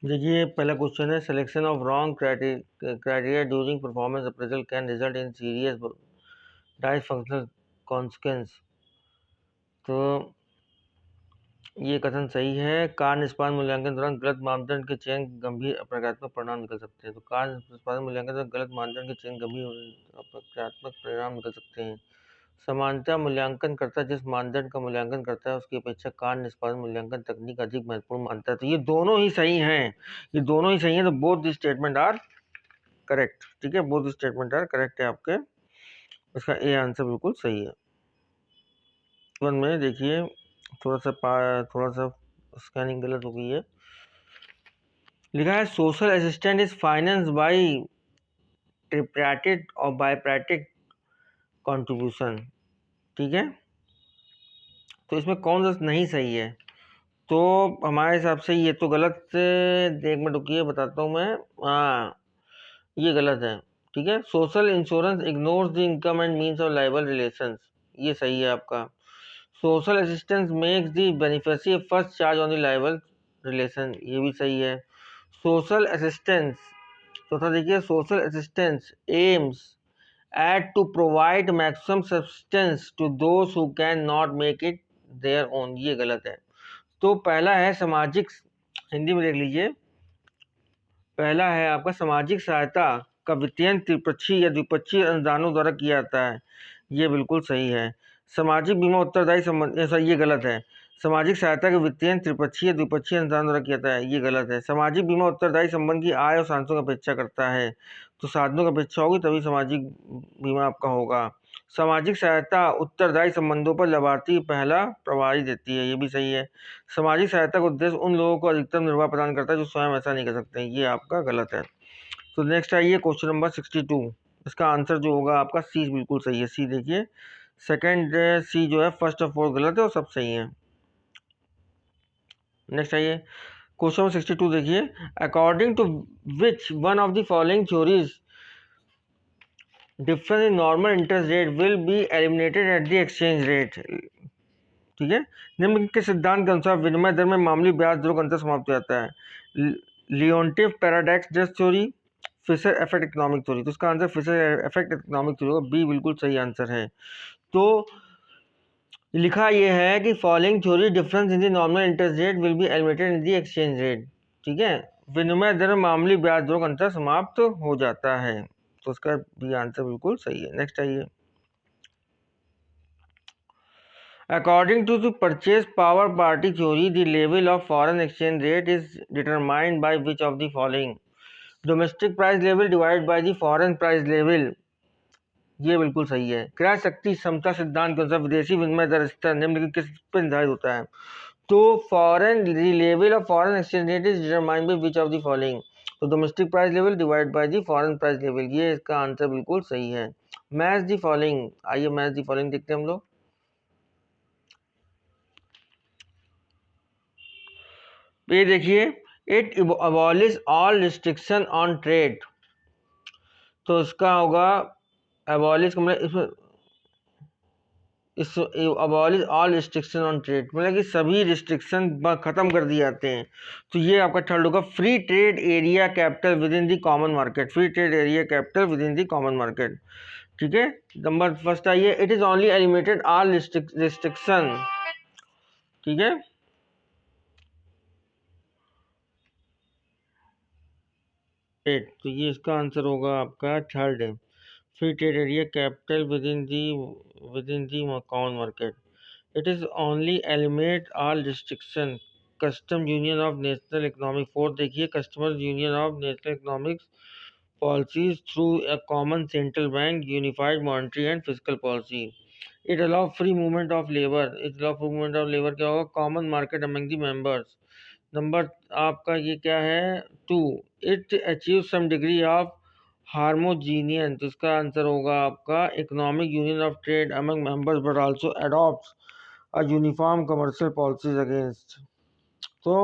देखिए पहला क्वेश्चन है, selection of wrong criteria during performance appraisal can result in serious dysfunctional consequence. तो ये कथन सही है। कार्य निष्पादन मूल्यांकन दौरान गलत मानदंड के चयन गंभीर अपराधात्मक परिणाम निकल सकते हैं। तो कार्य निष्पादन मूल्यांकन दौरान गलत मानदंड के चयन गंभीर अपराधात्मक परिणाम निकल सकते हैं। समानता मूल्यांकनकर्ता जिस मानदंड का मूल्यांकन करता है उसकी अपेक्षा कार्य निष्पादन मूल्यांकन तकनीक अधिक महत्वपूर्ण मानता है। तो ये दोनों ही सही हैं, ये दोनों ही सही हैं। तो both the statement are correct. ठीक है, both the statement are correct है आपके। इसका ए आंसर बिल्कुल सही है। वन में देखिए थोड़ा सा स्कैनिंग गलत हो गई है। लिखा है social assistant is finance by tripartite और बायपैटिक कंट्रीब्यूशन। ठीक है, तो इसमें कौन सा नहीं सही है? तो हमारे हिसाब से ये तो गलत है। एक मिनट रुकिए, बताता हूँ मैं। हाँ, ये गलत है। ठीक है, social insurance ignores the income and means of liable relations, ये सही है आपका। Social assistance makes the beneficiary first charge on the liable relation, ये भी सही है। सोशल असिस्टेंस, चौथा देखिए, social assistance aims at to provide maximum substance to those who can not make it their own, ये गलत है। तो पहला है सामाजिक, हिंदी में देख लीजिए, पहला है आपका सामाजिक सहायता का वित्तीयन त्रिपक्षीय या द्विपक्षीय अनुदानों द्वारा किया जाता है, ये बिल्कुल सही है। सामाजिक बीमा उत्तरदायी संबंध, ऐसा ये गलत है। सामाजिक सहायता के वित्तीयन त्रिपक्षीय द्विपक्षीय अनुदान द्वारा किया जाता है, ये गलत है। सामाजिक बीमा उत्तरदायी संबंध की आय और साधनों की अपेक्षा करता है, तो साधनों की अपेक्षा होगी तभी सामाजिक बीमा आपका होगा। सामाजिक सहायता उत्तरदायी संबंधों पर लाभार्थी पहला प्रभारी देती है, ये भी सही है। सामाजिक सहायता का उद्देश्य उन लोगों को अधिकतम निर्वाह प्रदान करता है जो स्वयं ऐसा नहीं कर सकते, ये आपका गलत है। तो नेक्स्ट आइए क्वेश्चन नंबर 62। इसका आंसर जो होगा आपका सी बिल्कुल सही है। सी देखिए, सेकंड सी जो है फर्स्ट और फोर्थ गलत है और सब सही है। नेक्स्ट आइए क्वेश्चन नंबर 62 देखिए, according to which one of the following theories difference in normal interest rate will be eliminated at the exchange rate. ठीक है, निम्न के सिद्धांत के अनुसार विनिमय दर में मामूली ब्याज दरों का अंतर समाप्त हो जाता है। Leontief paradox just theory, Fisher effect economic theory. तो इसका answer Fisher effect economic theory होगा, बी बिल्कुल सही आंसर है। तो लिखा यह है कि following theory difference in the normal interest rate will be eliminated in the exchange rate. ठीक है, विनिमय दर में मामूली ब्याज दरों का अंतर समाप्त हो जाता है, तो उसका भी आंसर बिल्कुल सही है। नेक्स्ट आइए, according to the purchase power parity theory, the level of foreign exchange rate is determined by which of the following? Domestic price level divided by the foreign price level, ये बिल्कुल सही है। क्रय शक्ति समता सिद्धांत के अनुसार विदेशी विनिमय दर स्तर निम्नलिखित किस पर निर्धारित होता है? तो foreign level of foreign exchange rate is determined by which of the following? तो domestic price level divide by the foreign price level, ये इसका आंसर बिल्कुल सही है। मैच द फॉलोइंग, आइए मैच द फॉलोइंग देखते हैं हम लोग। ये देखिए, it abolish all restriction on trade, तो इसका होगा अबॉलिश का मतलब इस abolish all restriction on trade, मतलब कि सभी रिस्ट्रिक्शन खत्म कर दिए जाते हैं। तो ये आपका थर्ड होगा, free trade area capital with in the common market, free trade area capital with in the common market. ठीक है, नंबर फर्स्ट आइए, it is only eliminated all restriction. ठीक है, तो ये इसका आंसर होगा आपका थर्ड है, free trade area capital within the common market. It is only eliminate all restriction. Custom Union of National Economic Fourth देखिए, Customer Union of National Economics policies through a common central bank, unified monetary and fiscal policy. It allow free movement of labor. It allow free movement of labor क्या होगा? Common market among the members. Number आपका ये क्या है? 2, it achieve some degree of harmonisation, तो इसका answer होगा आपका economic union of trade among members but also adopts a uniform commercial policies against. तो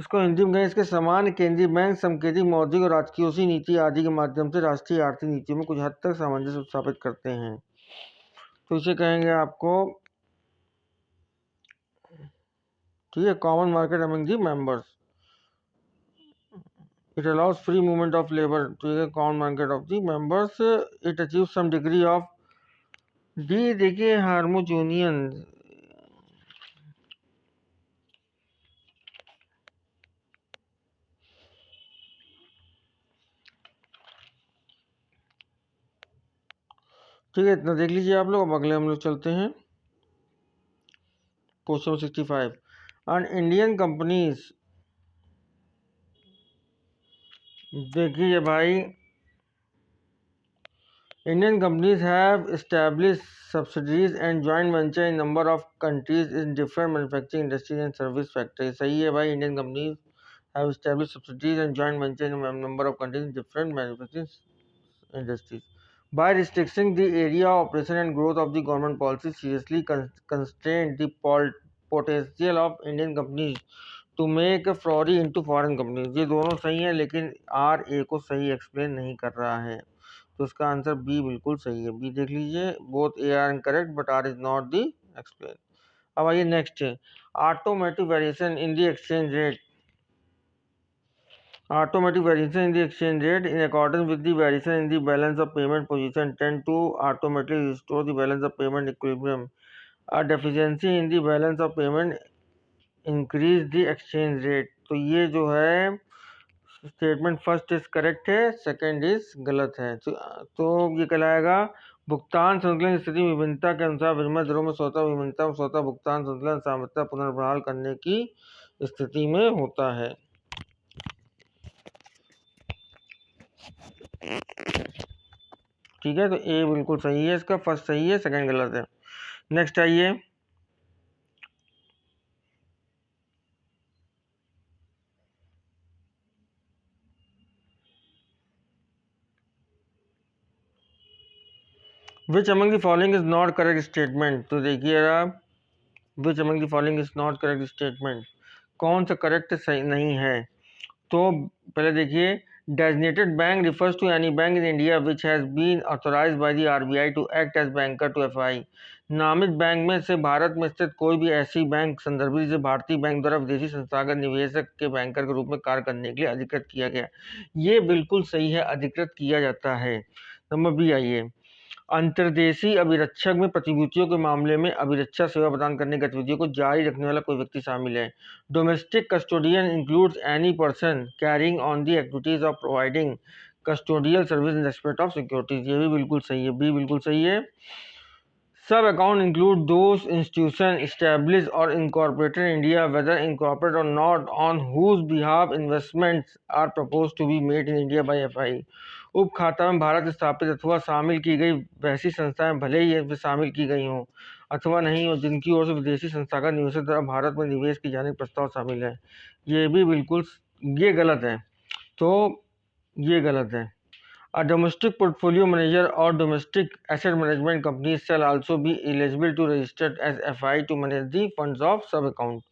इसको हिंदी में कहें, इसके समान केंद्रीय बैंक संकेतिक मौद्रिक और राजकीय नीति आदि के माध्यम से राष्ट्रीय आर्थिक नीतियों में कुछ हद तक सामंजस्य स्थापित करते हैं, तो इसे कहेंगे आपको, ठीक है, common market among the members. It allows free movement of labor to the common market of the members. It achieves some degree of D देखिए हार्मोजोनियन। ठीक है, इतना देख लीजिए आप लोग। अब अगले हम लोग चलते हैं क्वेश्चन 65। एंड इंडियन कंपनीज, देखिए भाई, Indian companies have established subsidiaries and joint venture in number of countries in different manufacturing industries and service sectors। सही है भाई, Indian companies have established subsidiaries and joint venture in a number of countries in different manufacturing industries. By restricting the area of operation and growth of the government policy seriously constrained the potential of Indian companies to make a foray into foreign companies। ये दोनों सही है, लेकिन R A को सही explain नहीं कर रहा है, तो इसका आंसर बी बिल्कुल सही है। बी देख लीजिए, both A R incorrect but R is not the explain. अब आइए next, automatic variation in the exchange rate. Automatic variation in the exchange rate in accordance with the variation in the balance of payment position tend to automatically restore the balance of payment equilibrium. A deficiency in the balance of payment increase the exchange rate। तो ये जो है statement first is correct है, second is गलत है। तो ये कहलाएगा भुगतान संतुलन की स्थिति में विभिन्नता के अनुसार विनिमय दरों में स्वतः विभिन्नता स्वतः भुगतान संतुलन सामर्थ्य पुनर्बहाल करने की स्थिति में होता है। ठीक है, तो ए बिल्कुल सही है, इसका फर्स्ट सही है, सेकंड गलत है। नेक्स्ट आइए, which among the following is not correct statement. तो देखिए आप, which among the following is not correct statement, कौन सा करेक्ट सही नहीं है। तो पहले देखिए, designated bank refers to any bank in India which has been authorised by the RBI to act as banker to FI. नामित बैंक में से भारत में स्थित कोई भी ऐसी बैंक संदर्भित जिसे भारतीय बैंक द्वारा विदेशी संस्थागत निवेशक के बैंकर के रूप में कार्य करने के लिए अधिकृत किया गया। ये बिल्कुल सही है, अधिकृत किया जाता है। नंबर बी आइए, अंतर्देशीय अभिरक्षक में प्रतिभूतियों के मामले में अभिरक्षा सेवा प्रदान करने की गतिविधियों को जारी रखने वाला कोई व्यक्ति शामिल है। Domestic custodian includes any person carrying on the activities of providing custodial service in respect of securities. ये भी बिल्कुल सही है, बी बिल्कुल सही है। सब account include those institution established or incorporated in India, whether incorporated or not, on whose behalf investments are proposed to be made in India by FI। उप खाता में भारत स्थापित अथवा शामिल की गई वैसी संस्थाएं भले ही इसमें शामिल की गई हों अथवा नहीं हो, जिनकी ओर से विदेशी संस्था का निवेशक द्वारा भारत में निवेश की जाने का प्रस्ताव शामिल है। ये भी बिल्कुल, ये गलत है, तो ये गलत है। A domestic portfolio manager or domestic asset management companies shall also be eligible to register as FI to manage the funds of sub account।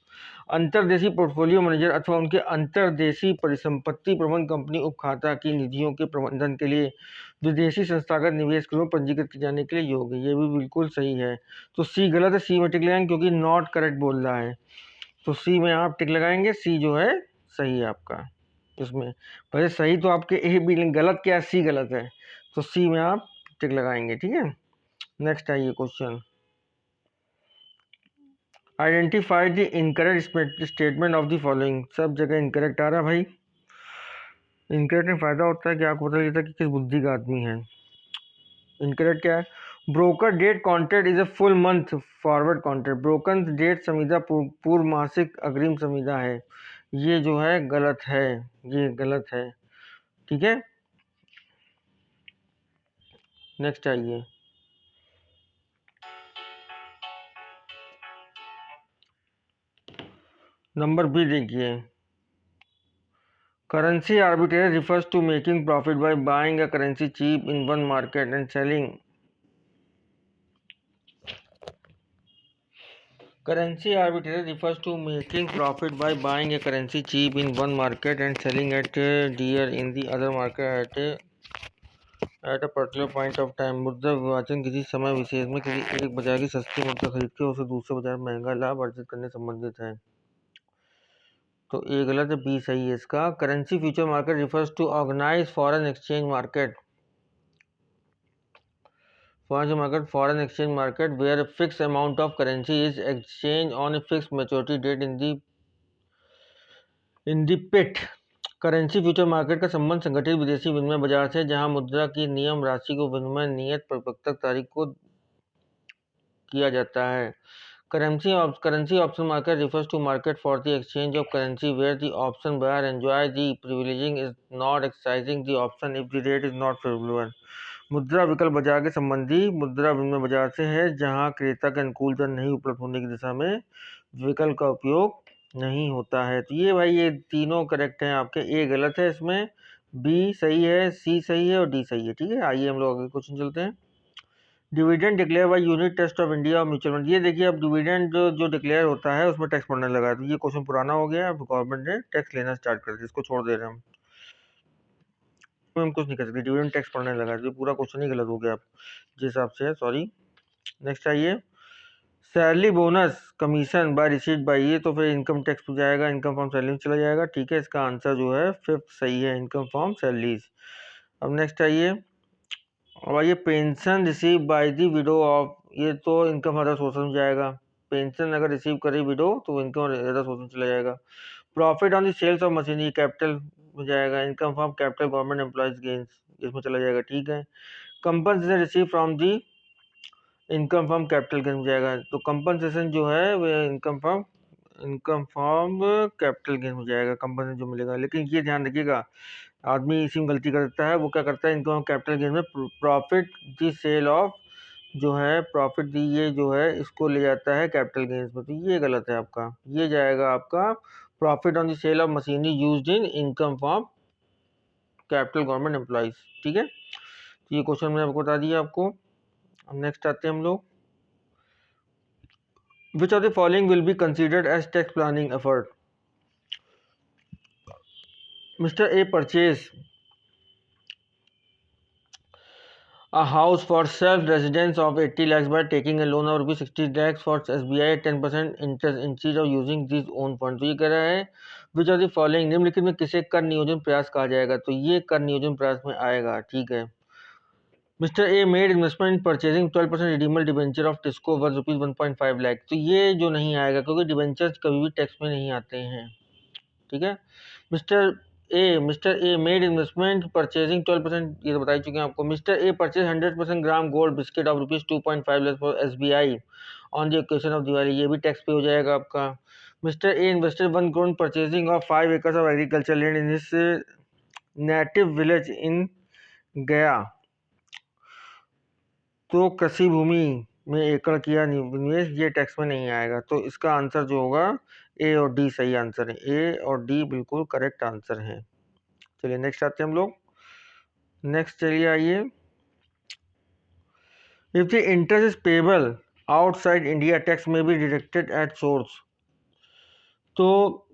अंतर्देशीय पोर्टफोलियो मैनेजर अथवा उनके अंतर्देशीय परिसंपत्ति प्रबंधन कंपनी उपखाता की निधियों के प्रबंधन के लिए विदेशी संस्थागत निवेश के रूप में पंजीकृत किए जाने के लिए योग्य। ये भी बिल्कुल सही है, तो सी गलत है, सी में टिक लगाएंगे क्योंकि नॉट करेक्ट बोल रहा है, तो सी में आप टिक लगाएंगे, सी जो है सही है आपका। इसमें पहले सही तो आपके ए बी, गलत क्या है, सी गलत है, तो सी में आप टिक लगाएंगे। ठीक है, नेक्स्ट आइए question, identify the incorrect statement of the following. सब जगह इनकरेक्ट आ रहा है भाई। इनकरेक्ट में फायदा होता है कि आपको पता चलता है कि किस बुद्धि का आदमी है। इनकरेक्ट क्या है, broker date contract is a full month forward contract. Broken date संविदा पूर्व मासिक अग्रिम संविदा है, ये जो है गलत है, ये गलत है। ठीक है, नेक्स्ट आइए, नंबर बी देखिए, currency arbitrage refers to making profit by buying a currency cheap in one market and selling. Currency arbitrage refers to making profit by buying a currency cheap in one market and selling it dear in the other market at a particular point of time। मुद्रा विभाजन किसी समय विशेष में किसी एक बाजार की सस्ती मुद्रा खरीद के उसे दूसरे बाजार में महंगा लाभ अर्जित करने संबंधित है। तो ए गलत है, बी सही है इसका। Currency future market refers to organise foreign exchange market. Foreign exchange market where a fixed amount of currency is exchanged on a fixed maturity date in the pit। Currency future market का संबंध संगठित विदेशी विनिमय बाजार से, जहां मुद्रा की नियम राशि को विनिमय नियत परिपक्वता तारीख को किया जाता है। Currency option market refers to market for the exchange of currency where the option buyer enjoy the privileging is not exercising the option if the rate is not favorable। मुद्रा विकल्प बाजार के संबंधी मुद्रा विनिमय बाजार से है, जहां क्रेता के अनुकूल दर नहीं उपलब्ध होने की दिशा में विकल्प का उपयोग नहीं होता है। तो ये भाई ये तीनों करेक्ट हैं आपके, ए गलत है इसमें, बी सही है, सी सही है और डी सही है। ठीक है, आइए हम लोग अगले क्वेश्चन चलते हैं। Dividend declare by unit test of India और म्यूचुअल फंड। ये देखिए, अब डिविडेंड जो डिक्लेयर होता है उसमें टैक्स पड़ने लगा है, तो ये क्वेश्चन पुराना हो गया, अब गवर्नमेंट ने टैक्स लेना स्टार्ट कर दिया, इसको छोड़ दे रहे हैं हम कुछ नहीं कर सकते, डिविडेंड टैक्स पड़ने लगा है, तो पूरा क्वेश्चन ही गलत हो गया जिस हिसाब से है, सॉरी। नेक्स्ट आइए, salary bonus commission by received by, ये तो फिर इनकम टैक्स हो जाएगा, इनकम फ्रॉम सैलरी में चला जाएगा। ठीक है, इसका आंसर जो है फिफ्थ सही है, इनकम फ्रॉम सैलरीज। अब नेक्स्ट आइए, अब आइए pension receive by the widow of, ये तो इनकम अदर सोर्स में जाएगा, पेंशन अगर रिसीव करे विडो तो इनकम अदर सोर्स में चला जाएगा। Profit on the sales of machinery capital हो जाएगा, income from capital government employees gains, इसमें चला जाएगा। ठीक है, compensation receive from the income from capital gain हो जाएगा, तो कंपनसेशन जो है वो इनकम फ्रॉम कैपिटल गेन हो जाएगा, कंपनसेशन जो मिलेगा। लेकिन ये ध्यान रखिएगा, आदमी इसी में गलती करता है, वो क्या करता है, इनकम कैपिटल गेन में प्रॉफिट दी सेल ऑफ जो है, प्रॉफिट दी ये जो है इसको ले जाता है कैपिटल गेन्स में, तो ये गलत है आपका, ये जाएगा आपका profit on the sale of machinery used in income from capital government employees. ठीक है, तो ये क्वेश्चन मैंने आपको बता दिया आपको। अब नेक्स्ट आते हैं हम लोग, which of the following will be considered as tax planning effort. Mister A purchase a house for self residence of 80 lakhs by taking a loan of rupees 60 lakhs for SBI at 10% interest instead of using these own funds। तो ये कह रहा है विच of the following निम्नलिखित में किसे कर नियोजन प्रयास कहा जाएगा, तो ये कर नियोजन प्रयास में आएगा। ठीक है, mister A made investment purchasing 12% redeemable debenture of TISCO worth rupees 1.5 lakh, तो ये जो नहीं आएगा क्योंकि डिबेंचर्स कभी भी टैक्स में नहीं आते हैं। ठीक है, mister A made investment purchasing 12%, ये तो बता ही चुके हैं आपको। Mister A purchase 100% gram gold biscuit of rupees 2.5 lakh for SBI on the occasion of Diwali, ये भी टैक्स पे हो जाएगा आपका। Mister A invested 1 crore purchasing of 5 acres of agriculture land in his native village in गया, तो कृषि भूमि में एकड़ किया निवेश, ये टैक्स में नहीं आएगा, तो इसका आंसर जो होगा ए और डी सही आंसर है, ए और डी बिल्कुल करेक्ट आंसर है। चलिए नेक्स्ट आते हैं हम लोग, नेक्स्ट चलिए आइए, if the interest is payable outside India tax में बी डिडक्टेड एट सोर्स, तो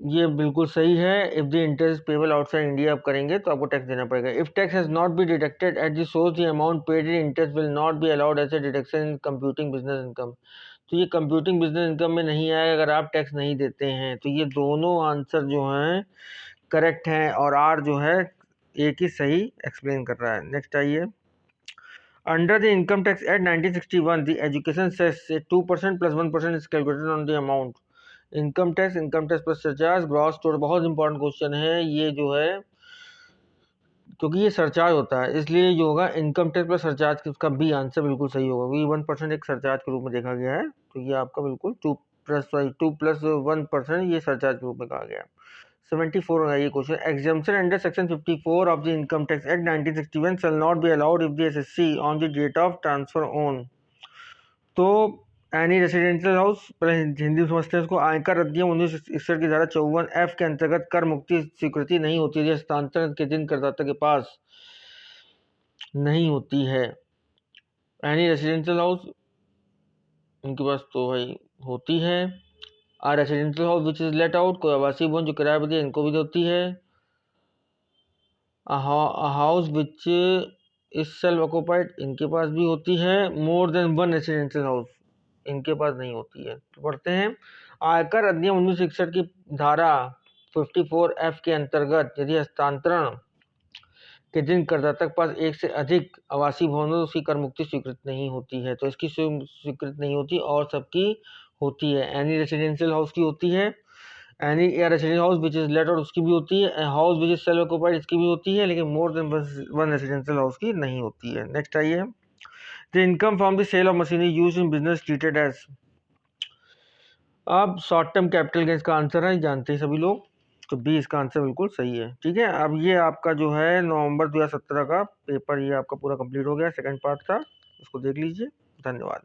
ये बिल्कुल सही है, if the interest payable outside India आप करेंगे तो आपको टैक्स देना पड़ेगा। If tax has not be deducted at the source the amount paid in interest will not be allowed as a deduction in computing business income, तो ये computing business income में नहीं आएगा अगर आप टैक्स नहीं देते हैं, तो ये दोनों आंसर जो हैं करेक्ट हैं और आर जो है एक ही सही एक्सप्लेन कर रहा है। नेक्स्ट आइए, under the income tax act 1961 the education cess 2% plus 1% is calculated on the amount, income tax plus surcharge gross total, बहुत इंपॉर्टेंट क्वेश्चन है ये जो है, क्योंकि ये सरचार्ज होता है इसलिए जो होगा इनकम टैक्स प्लस सरचार्ज का भी आंसर बिल्कुल सही होगा, क्योंकि 1% एक सरचार्ज के रूप में देखा गया है, तो ये आपका बिल्कुल 2+1% ये सरचार्ज के रूप में कहा गया। 74 होगा ये question, exemption under section 54 of the income tax act 1961 shall not be allowed if the SSC on the date of transfer own, तो एनी रेसिडेंशियल हाउस, पहले हिंदी में समझते हैं इसको, आयकर अधिनियम 1961 की धारा 54F के अंतर्गत कर मुक्ति स्वीकृति नहीं होती है, हस्तांतरण के दिन करदाता के पास नहीं होती है। एनी रेसिडेंशियल हाउस इनके पास तो भाई होती है, a residential house which is let out, कोई आवासीय भवन जो किराए पर दिया इनको भी होती है, house which is self occupied इनके पास भी होती है, मोर देन वन रेसिडेंशियल हाउस इनके पास नहीं होती है। तो पढ़ते हैं, आयकर अधिनियम 1961 की धारा 54F के अंतर्गत यदि हस्तांतरण के दिन करदाता के पास एक से अधिक आवासीय भवन हो तो उसकी कर मुक्ति स्वीकृत नहीं होती है। तो इसकी स्वीकृत नहीं होती और सबकी होती है। एनी रेसिडेंशियल हाउस की होती है, any residential house which is let out उसकी भी होती है, house which is self occupied इसकी भी होती है, लेकिन more than one residential house की नहीं होती है। नेक्स्ट आइए, the income from the sale of machinery use in business treated as. अब शॉर्ट टर्म कैपिटल गेन्स का आंसर है, जानते हैं सभी लोग, तो बी इसका आंसर बिल्कुल सही है। ठीक है, अब ये आपका जो है नवंबर 2017 का पेपर ये आपका पूरा कंप्लीट हो गया, सेकंड पार्ट था, उसको देख लीजिए। धन्यवाद।